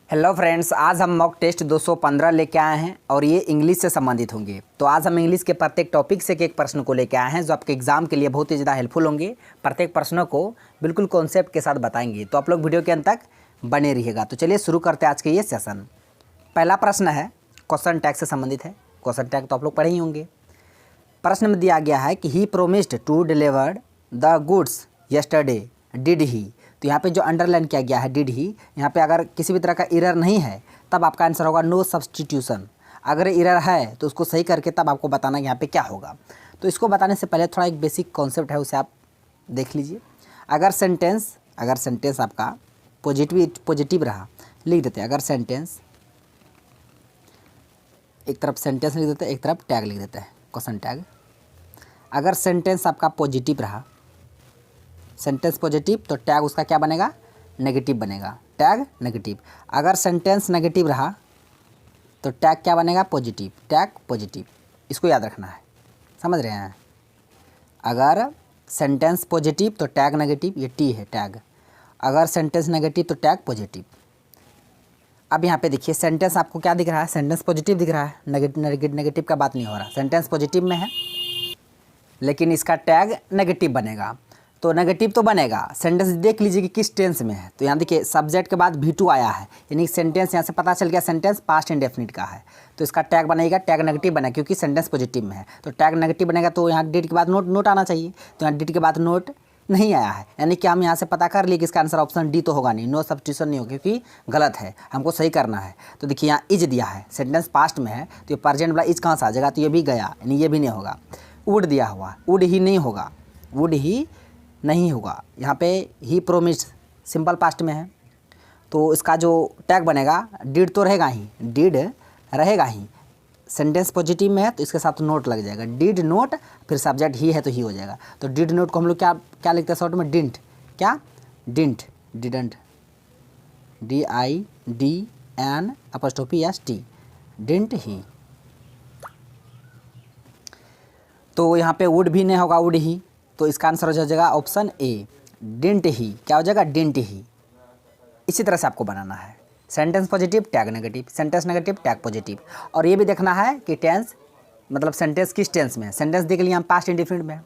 Hello friends, आज हम mock test 215 लेके आए हैं और ये इंग्लिश से संबंधित होंगे। तो आज हम इंग्लिश के प्रत्येक टॉपिक से एक प्रश्न को लेके आए हैं जो आपके एग्जाम के लिए बहुत ही ज़्यादा हेल्पफुल होंगे। प्रत्येक प्रश्नों को बिल्कुल कॉन्सेप्ट के साथ बताएंगे, तो आप लोग वीडियो के अंत तक बने रहिएगा। तो चलिए शुरू करते हैं आज के ये सेशन। पहला प्रश्न है क्वेश्चन टैग से संबंधित है। क्वेश्चन टैग तो आप लोग पढ़े ही होंगे। प्रश्न में दिया गया है कि he promised to deliver the goods yesterday, did he. तो यहाँ पे जो अंडरलाइन किया गया है डिड ही, यहाँ पे अगर किसी भी तरह का एरर नहीं है तब आपका आंसर होगा नो सब्सटीट्यूशन। अगर एरर है तो उसको सही करके तब आपको बताना यहाँ पे क्या होगा। तो इसको बताने से पहले थोड़ा एक बेसिक कॉन्सेप्ट है, उसे आप देख लीजिए। अगर सेंटेंस आपका पॉजिटिव रहा, लिख देते हैं। अगर सेंटेंस, एक तरफ सेंटेंस लिख देते हैं, एक तरफ टैग लिख देते हैं, क्वेश्चन टैग। अगर सेंटेंस आपका पॉजिटिव रहा, सेंटेंस पॉजिटिव, तो टैग उसका क्या बनेगा? नेगेटिव बनेगा, टैग नेगेटिव। अगर सेंटेंस नेगेटिव रहा तो टैग क्या बनेगा? Positive, tag positive. इसको याद रखना है, समझ रहे हैं? अगर सेंटेंस पॉजिटिव तो टैग नेगेटिव, ये टी है टैग। अगर सेंटेंस नेगेटिव तो टैग पॉजिटिव। अब यहाँ पे देखिए सेंटेंस आपको क्या दिख रहा है? सेंटेंस पॉजिटिव दिख रहा है, नेगेटिव का बात नहीं हो रहा। सेंटेंस पॉजिटिव में है लेकिन इसका टैग नेगेटिव बनेगा, तो नेगेटिव तो बनेगा। सेंटेंस देख लीजिए कि किस टेंस में है। तो यहाँ देखिए सब्जेक्ट के बाद V2 आया है, यानी सेंटेंस यहाँ से पता चल गया सेंटेंस पास्ट इंडेफिनिट का है। तो इसका टैग बनेगा, टैग नेगेटिव बनेगा क्योंकि सेंटेंस पॉजिटिव में है। तो टैग नेगेटिव बनेगा, तो यहाँ डिड के बाद नोट आना चाहिए। तो यहाँ डिड के बाद नोट नहीं आया है, यानी कि हम यहाँ से पता कर लिए कि इसका आंसर ऑप्शन डी तो होगा नहीं, नो सब्स्टिट्यूशन नहीं होगा क्योंकि गलत है, हमको सही करना है। तो देखिए यहाँ इज दिया है, सेंटेंस पास्ट में है तो ये प्रेजेंट वाला इज कहाँ से आ जाएगा? तो ये भी गया, यानी ये भी नहीं होगा। वुड दिया हुआ, वुड ही नहीं होगा, वुड ही नहीं होगा। यहाँ पे ही प्रोमिस्ड सिंपल पास्ट में है, तो इसका जो टैग बनेगा डिड तो रहेगा ही, डिड रहेगा ही। सेंटेंस पॉजिटिव में है तो इसके साथ नोट लग जाएगा, डिड नोट, फिर सब्जेक्ट ही है तो ही हो जाएगा। तो डिड नोट को हम लोग क्या लिखते हैं शॉर्ट में? डिंट, क्या? डिंट, डिडंट, DIDN''T, डिंट ही। तो यहाँ पे वुड भी नहीं होगा, वुड ही। तो इसका आंसर हो जाएगा ऑप्शन ए, डिंट ही। क्या हो जाएगा? डिंट ही। इसी तरह से आपको बनाना है, sentence positive tag negative, sentence negative tag positive. और ये भी देखना है कि टेंस मतलब सेंटेंस किस टेंस में है। सेंटेंस देख लिया हम पास्ट इंडेफिनिट में,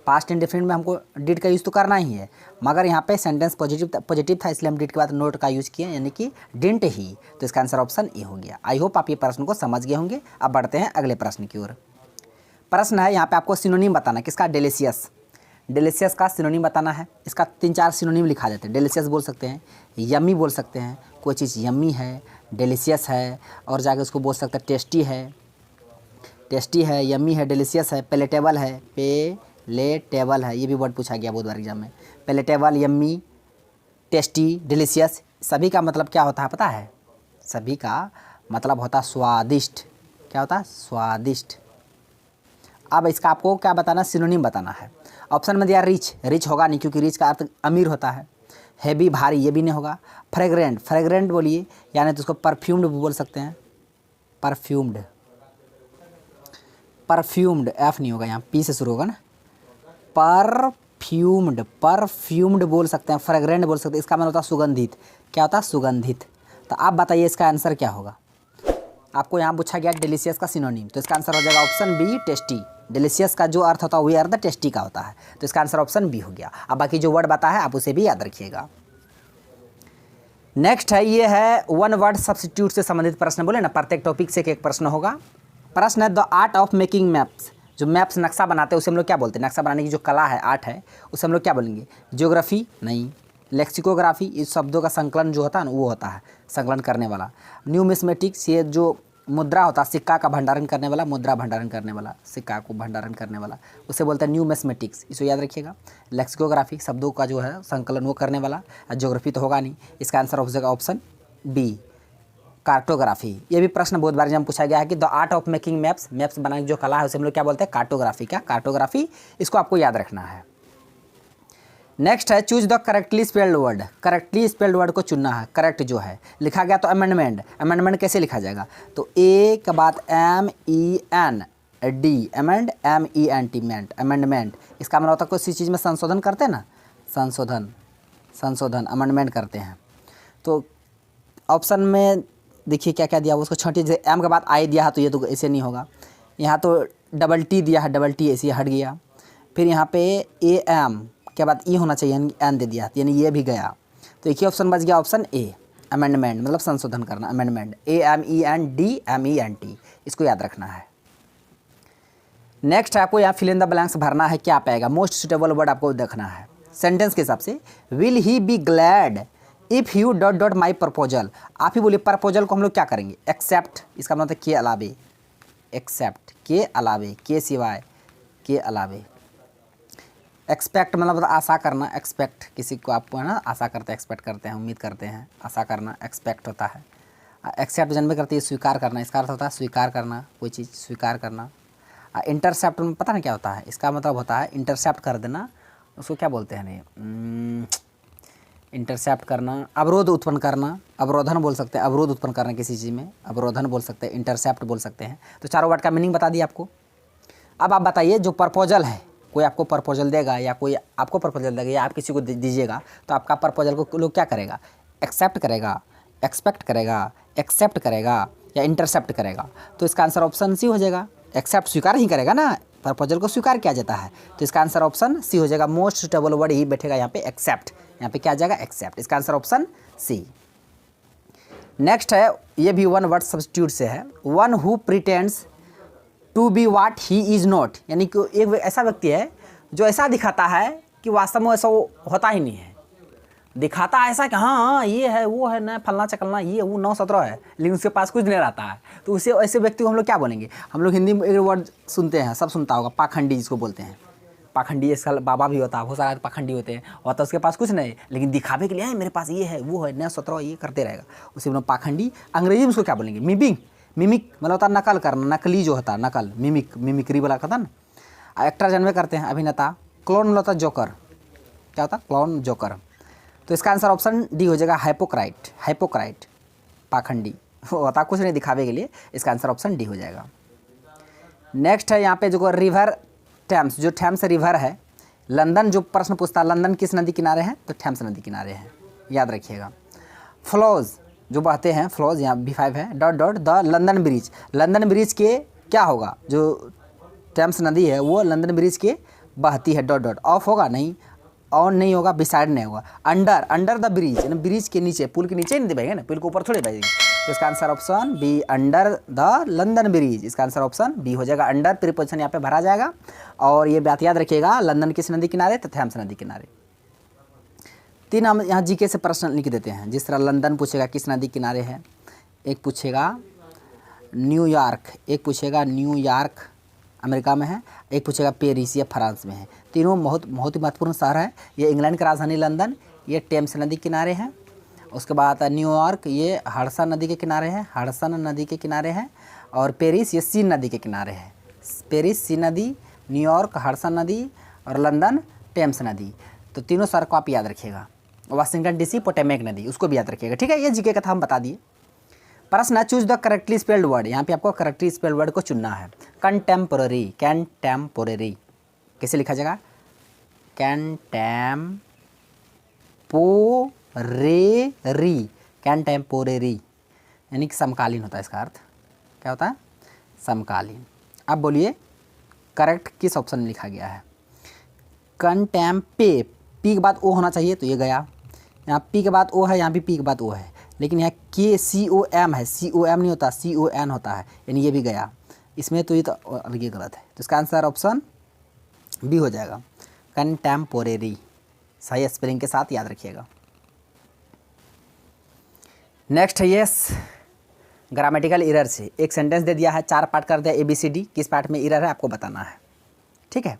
पास्ट इंडेफिनिट में हमको डिड का यूज़ तो करना ही है, मगर यहाँ पे सेंटेंस पॉजिटिव था इसलिए हम डिड के बाद नोट का यूज़ किए, यानी कि डिंट ही। तो इसका आंसर ऑप्शन ए हो गया। आई होप आप ये प्रश्न को समझ गए होंगे। अब बढ़ते हैं अगले प्रश्न की ओर। प्रश्न है यहाँ पे आपको सिनोनिम बताना, किसका? डिलीशियस। डिलीशियस का सिनोनिम बताना है। इसका 3-4 सिनोनिम लिखा जाते हैं। डिलीशियस बोल सकते हैं, यम्मी बोल सकते हैं, कोई चीज़ यम्मी है, डिलीशियस है, और जाके उसको बोल सकते हैं टेस्टी है, यम्मी है, डिलीशियस है, पैलेटेबल है, पैलेटेबल है। ये भी वर्ड पूछा गया बहुत बार एग्जाम में। पैलेटेबल, यम्मी, टेस्टी, डिलीशियस, सभी का मतलब क्या होता है पता है? सभी का मतलब होता है स्वादिष्ट। क्या होता है? स्वादिष्ट। अब इसका आपको क्या बताना? सिनोनिम बताना है। ऑप्शन में दिया रिच, रिच होगा नहीं क्योंकि रिच का अर्थ अमीर होता है। हैवी, भारी, ये भी नहीं होगा। फ्रेग्रेंट, फ्रेग्रेंट बोलिए, यानी तो उसको परफ्यूम्ड बोल सकते हैं, परफ्यूम्ड, परफ्यूम्ड, एफ नहीं होगा, यहाँ पी से शुरू होगा ना, परफ्यूम्ड, परफ्यूम्ड बोल सकते हैं, फ्रेग्रेंट बोल सकते हैं। इसका मतलब होता है सुगंधित। क्या होता है? सुगंधित। तो आप बताइए इसका आंसर क्या होगा? आपको यहाँ पूछा गया डिलीशियस का सिनोनिम, तो इसका आंसर हो जाएगा ऑप्शन बी, टेस्टी। डिलीशियस का जो अर्थ होता है वही अर्थ टेस्टी का होता है, तो इसका आंसर ऑप्शन बी हो गया। अब बाकी जो वर्ड बता है आप उसे भी याद रखिएगा। नेक्स्ट है, ये है वन वर्ड सब्स्टिट्यूट से संबंधित प्रश्न। बोले ना प्रत्येक टॉपिक से एक प्रश्न होगा। प्रश्न है the art of making maps. जो मैप्स नक्शा बनाते हैं उसे हम लोग क्या बोलते हैं? नक्शा बनाने की जो कला है, आर्ट है, उसे हम लोग क्या बोलेंगे? ज्योग्राफी नहीं, लेक्सिकोग्राफी, इस शब्दों का संकलन जो होता है ना वो होता है संकलन करने वाला। न्यूमिस्मेटिक्स, ये जो मुद्रा होता है, सिक्का का भंडारण करने वाला, मुद्रा भंडारण करने वाला, सिक्का को भंडारण करने वाला, उसे बोलते हैं न्यूमिस्मेटिक्स, इसको याद रखिएगा। लेक्सिकोग्राफी, शब्दों का जो है संकलन वो करने वाला। ज्योग्राफी तो होगा नहीं, इसका आंसर हो जाएगा ऑप्शन बी, कार्टोग्राफी। ये भी प्रश्न बहुत बार जब पूछा गया है कि the art of making maps, maps बनाने की जो कला है उसे हम लोग क्या बोलते हैं? कार्टोग्राफी। क्या? कार्टोग्राफी। इसको आपको याद रखना है। नेक्स्ट है choose the correctly spelled word. Correctly spelled word को चुनना है। करेक्ट जो है लिखा गया तो अमेंडमेंट, अमेंडमेंट कैसे लिखा जाएगा? तो ए के बाद MEND, अमेंड, MENT, अमेंडमेंट। इसका मतलब होता है किसी चीज़ में संशोधन करते हैं ना, संशोधन, अमेंडमेंट करते हैं। तो ऑप्शन में देखिए क्या क्या दिया हुआ उसको छोटी, जैसे एम के बाद आई दिया है तो ये तो ऐसे नहीं होगा। यहाँ तो डबल टी दिया है, डबल टी ऐसे हट गया। फिर यहाँ पे ए एम के बाद ई होना चाहिए, यानी एन दे दिया यानी ये भी गया। तो एक ही ऑप्शन बच गया, ऑप्शन ए, अमेंडमेंट मतलब संशोधन करना, अमेंडमेंट, AMEND, इसको याद रखना है। नेक्स्ट आपको यहाँ फिल इन द ब्लैंक्स भरना है, क्या पाएगा, मोस्ट सुटेबल वर्ड आपको देखना है सेंटेंस के हिसाब से। Will he be glad if U dot dot my proposal, आप ही बोलिए प्रपोजल को हम लोग क्या करेंगे, एक्सेप्ट, इसका मतलब के अलावे, एक्सेप्ट के अलावे, के सिवाय, के अलावे। एक्सपेक्ट मतलब आशा करना, एक्सपेक्ट किसी को आपको है ना आशा करते हैं, एक्सपेक्ट करते हैं, उम्मीद करते हैं, आशा करना एक्सपेक्ट होता है। एक्सेप्ट जन्म करती है स्वीकार करना, इसका अर्थ होता है स्वीकार करना, कोई चीज़ स्वीकार करना। इंटरसेप्ट में पता नहीं क्या होता है, इसका मतलब होता है इंटरसेप्ट कर देना, उसको क्या बोलते हैं नहीं, इंटरसेप्ट करना, अवरोध उत्पन्न करना, अवरोधन बोल सकते हैं, अवरोध उत्पन्न करना किसी चीज़ में, अवरोधन बोल सकते हैं, इंटरसेप्ट बोल सकते हैं। तो चारों वर्ड का मीनिंग बता दिया आपको। अब आप बताइए जो प्रपोजल है, कोई आपको प्रपोजल देगा या कोई आपको प्रपोजल देगा या आप किसी को दीजिएगा, तो आपका प्रपोजल को लोग क्या करेगा, एक्सेप्ट करेगा, एक्सपेक्ट करेगा, एक्सेप्ट करेगा या इंटरसेप्ट करेगा। तो इसका आंसर ऑप्शन सी हो जाएगा, एक्सेप्ट स्वीकार ही करेगा ना, प्रपोजल को स्वीकार किया जाता है, तो इसका आंसर ऑप्शन सी हो जाएगा। मोस्ट सुटेबल वर्ड ही बैठेगा यहाँ पे एक्सेप्ट, यहाँ पे क्या आ जाएगा एक्सेप्ट, इसका आंसर ऑप्शन सी। नेक्स्ट है, ये भी वन वर्ड सब्स्टिट्यूट से है, one who pretends to be what he is not, यानी कि एक ऐसा व्यक्ति है जो ऐसा दिखाता है कि वास्तव में ऐसा वो होता ही नहीं है, दिखाता ऐसा कि हाँ ये है वो है ना फलना चकलना ये वो 9-17 है, लेकिन उसके पास कुछ नहीं रहता है। तो उसे ऐसे व्यक्ति को हम लोग क्या बोलेंगे, हम लोग हिंदी में एक वर्ड सुनते हैं, सब सुनता होगा, पाखंडी जिसको बोलते हैं। पाखंडी इसका बाबा भी होता है, बहुत सारे पाखंडी होते हैं, और तो उसके पास कुछ नहीं लेकिन दिखावे के लिए मेरे पास ये है वो है 9-17 ये करते रहेगा, उसे मतलब पाखंडी। अंग्रेजी में उसको क्या बोलेंगे, मिमिक मतलब होता है नकल करना, नकली जो होता है नकल, मिमिक्री वाला कहता ना। एक्टर जन्मे करते हैं अभिनेता, क्लोन मतलब होता है जोकर, क्या होता है क्लोन जोकर। तो इसका आंसर ऑप्शन डी हो जाएगा हाइपोक्राइट, हाइपोक्राइट पाखंडी होता कुछ नहीं दिखावे के लिए, इसका आंसर ऑप्शन डी हो जाएगा। नेक्स्ट है यहाँ पे जो रिवर थैम्स, जो थैम्स रिवर है, लंदन जो प्रश्न पूछता है लंदन किस नदी किनारे है, तो थैम्स नदी किनारे है, याद रखिएगा। फ्लोज जो बहते हैं, फ्लोज यहाँ B5 है, dot dot the London bridge, London bridge के क्या होगा, जो थैम्स नदी है वो लंदन ब्रिज के बहती है, डॉट डॉट ऑफ होगा नहीं, ऑन नहीं होगा, बिसाइड नहीं होगा, अंडर द ब्रिज, यानी ब्रिज के नीचे, पुल के नीचे नहीं बहेगा ना, पुल के ऊपर थोड़ी बहेगी। तो इसका answer option B, under the London bridge, इसका आंसर ऑप्शन बी हो जाएगा। अंडर प्रीपोजिशन यहाँ पे भरा जाएगा, और ये बात याद रखिएगा, लंदन किस नदी किनारे, तो थैम्स नदी किनारे। 3 हम यहाँ जीके से प्रश्न लिख देते हैं, जिस तरह लंदन पूछेगा किस नदी किनारे है, एक पूछेगा न्यूयॉर्क, एक पूछेगा न्यूयॉर्क अमेरिका में है, एक पूछेगा पेरिस ये फ्रांस में है। तीनों बहुत ही महत्वपूर्ण शहर है। ये इंग्लैंड की राजधानी लंदन, ये टेम्स नदी के किनारे है। उसके बाद न्यूयॉर्क ये हडसन नदी के किनारे है, हडसन नदी के किनारे है। और पेरिस ये सीन नदी के किनारे है, पेरिस सीन नदी, न्यूयॉर्क हडसन नदी और लंदन टेम्स नदी। तो तीनों शहर को आप याद रखिएगा। वाशिंगटन डीसी पोटोमैक नदी, उसको भी याद रखिएगा, ठीक है। ये जीके का था, हम बता दिए। प्रश्न choose the correctly spelled word, यहाँ पे आपको करेक्टली स्पेल्ड वर्ड को चुनना है। कंटेम्पोररी, कंटेम्पोररी कैसे लिखा जाएगा, कंटेम्पोरेरी, कंटेम्पोरेरी यानी कि समकालीन होता है, इसका अर्थ क्या होता है, समकालीन। अब बोलिए करेक्ट किस ऑप्शन में लिखा गया है। कंटेम्पे, पी के बाद ओ होना चाहिए, तो ये गया। यहाँ पी के बाद ओ है, यहाँ भी पी के बाद ओ है, लेकिन यहाँ KCOM है, COM नहीं होता, CON होता है, यानी ये भी गया इसमें, तो ये तो ये गलत है। तो इसका आंसर ऑप्शन बी हो जाएगा, कंटेम्पोरेरी, सही स्पेलिंग के साथ याद रखिएगा। नेक्स्ट है यस, ग्रामेटिकल एरर से एक सेंटेंस दे दिया है, 4 पार्ट कर दिया ABCD, किस पार्ट में एरर है आपको बताना है, ठीक है।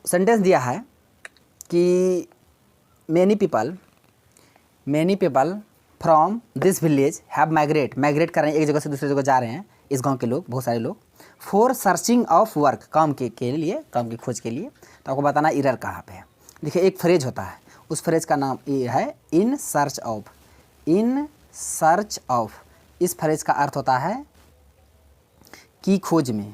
सेंटेंस दिया है कि many people from this village have migrate कर रहे हैं, एक जगह से दूसरी जगह जा रहे हैं, इस गांव के लोग, बहुत सारे लोग, फॉर सर्चिंग ऑफ वर्क, काम के लिए, काम की खोज के लिए। तो आपको बताना एरर कहाँ पे है। देखिए एक फ्रेज होता है, उस फ्रेज का नाम ये है in search of, in search of. इस फ्रेज का अर्थ होता है की खोज में,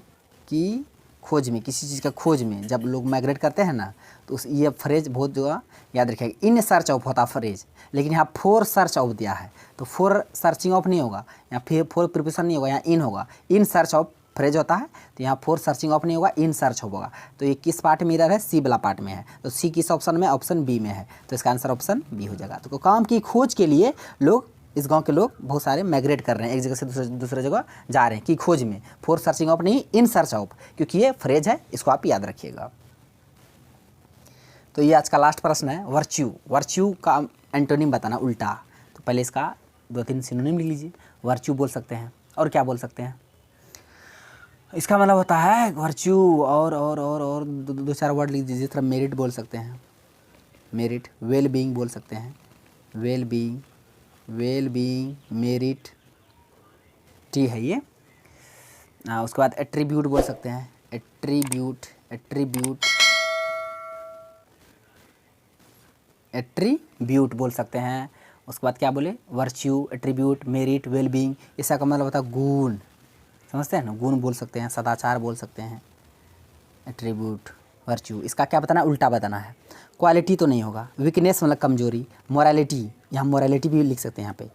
की खोज में, किसी चीज़ का खोज में जब लोग माइग्रेट करते हैं ना, तो उस ये फ्रेज बहुत जगह याद रखिएगा, इन सर्च ऑफ होता फ्रेज, लेकिन यहाँ फॉर सर्च ऑफ दिया है तो फॉर सर्चिंग ऑफ नहीं होगा, यहाँ फिर फॉर प्रिपरेशन नहीं होगा, यहाँ इन होगा, इन सर्च ऑफ फ्रेज होता है, तो यहाँ फॉर सर्चिंग ऑफ नहीं होगा, इन सर्च होगा। तो ये किस पार्ट में इधर है, सी वाला पार्ट में है, तो सी किस ऑप्शन में, ऑप्शन बी में है, तो इसका आंसर ऑप्शन बी हो जाएगा। तो काम की खोज के लिए लोग, इस गांव के लोग बहुत सारे माइग्रेट कर रहे हैं, एक जगह से दूसरे जगह जा रहे हैं की खोज में, फॉर सर्चिंग ऑफ नहीं, इन सर्च ऑफ, क्योंकि ये फ्रेज है, इसको आप याद रखिएगा। तो ये आज का लास्ट प्रश्न है, वर्च्यू, वर्च्यू का एंटोनिम बताना, उल्टा। तो पहले इसका 2-3 सिनोनिम लिख लीजिए। वर्च्यू बोल सकते हैं, और क्या बोल सकते हैं, इसका मतलब होता है वर्च्यू, और 2-4 वर्ड लिख दीजिए। तरह मेरिट बोल सकते हैं, मेरिट, वेल बीइंग बोल सकते हैं, वेल बीइंग, मेरिट, टी है ये। उसके बाद एट्रीब्यूट बोल सकते हैं, एट्रीब्यूट, बोल सकते हैं। उसके बाद क्या बोले, virtue, attribute, merit, well being, इसका मतलब होता है गुण, समझते हैं ना, गुण बोल सकते हैं, सदाचार बोल सकते हैं, एट्रीब्यूट, वर्च्यू। इसका क्या बताना है, उल्टा बताना है। क्वालिटी तो नहीं होगा, वीकनेस मतलब कमजोरी, मोरालिटी, यहाँ मोरालिटी भी लिख सकते हैं, यहाँ पे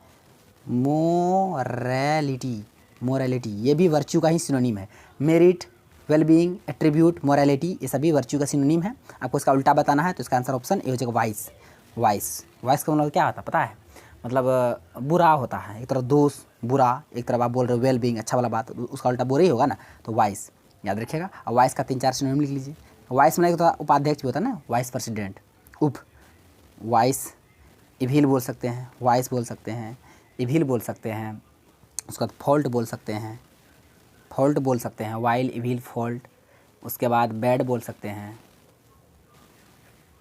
मोरालिटी ये भी वर्च्यू का ही सिनोनिम है। मेरिट, वेलबीइंग, एट्रीब्यूट, मोरालिटी, ये सभी वर्च्यू का सिनोनिम है। आपको इसका उल्टा बताना है, तो इसका आंसर ऑप्शन ए हो जाएगा, वाइस का मतलब क्या होता है पता है, मतलब बुरा होता है, एक तरफ दोष बुरा, एक तरफ आप बोल रहे हो वेल बीइंग अच्छा वाला बात, उसका उल्टा बुरा ही होगा ना, तो वाइस याद रखिएगा। और वाइस का 3-4 सिनोनिम लिख लीजिए। वाइस में तो उपाध्यक्ष भी होता है ना, वाइस प्रेसिडेंट, वाइस, इविल बोल सकते हैं, वाइस बोल सकते हैं, इविल बोल सकते हैं। उसके बाद फॉल्ट बोल सकते हैं, वाइल, इविल, फॉल्ट। उसके बाद बैड बोल सकते हैं।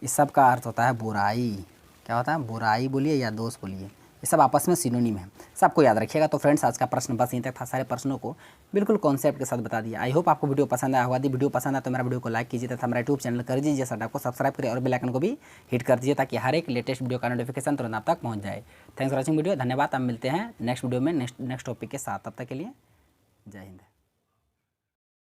इस सब का अर्थ होता है बुराई, क्या होता है, बुराई बोलिए या दोष बोलिए, ये सब आपस में सिनोनिम है, सबको याद रखिएगा। तो फ्रेंड्स आज का प्रश्न बस यहीं तक था, सारे प्रश्नों को बिल्कुल कॉन्सेप्ट के साथ बता दिया। आई होप आपको वीडियो पसंद आया होगा। यदि वीडियो पसंद आया तो मेरा वीडियो को लाइक कीजिए तथा मेरा यूट्यूब चैनल कर दीजिए सर आपको सब्सक्राइब करिए और बेल आइकन को भी हिट कर दीजिए, ताकि हर एक लेटेस्ट वीडियो का नोटिफिकेशन तुरंत आप तक पहुँच जाए। थैंक्स फॉर वॉचिंग वीडियो, धन्यवाद। आप मिलते हैं नेक्स्ट वीडियो में नेक्स्ट टॉपिक के साथ, तब तक के लिए जय हिंद।